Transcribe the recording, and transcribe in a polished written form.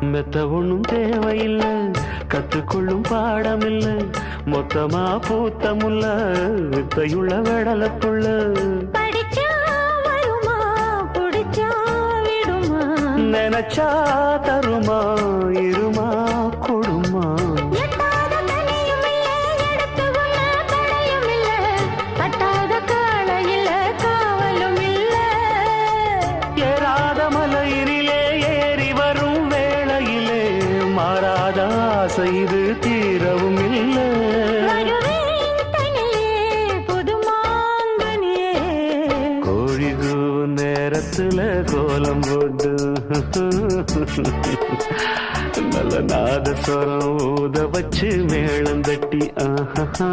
மெத்த ஒண்ணும் தேவையில்லை, கத்துக்கொள்ளும் பாடமில்லை, மொத்தமா பூத்தமுல்ல வித்தையுள்ள வெடலப்புள்ள. படிச்சா வருமா, புடிச்சா விடுமா, நினைச்சா தருமா, இருமா கொடுமா. எட்டாத தனியும் இல்லை, எடுத்து உண்ண தடையும் இல்லை, தட்டாத கால இல்லை, காவலும் இல்லை. ஏறாத மலையினிலே ஏறி வரும் வேளையிலே மாறாத ஆசை இது தீரவும் இல்லை. வருவேன் தனியே, புது மாங்கனியே. கோழி கூவும் நேரத்துல கோலம் போட்டு நல்ல நாதஸ்வரம் ஊத வச்சு மேளம் தட்டி ஆஹா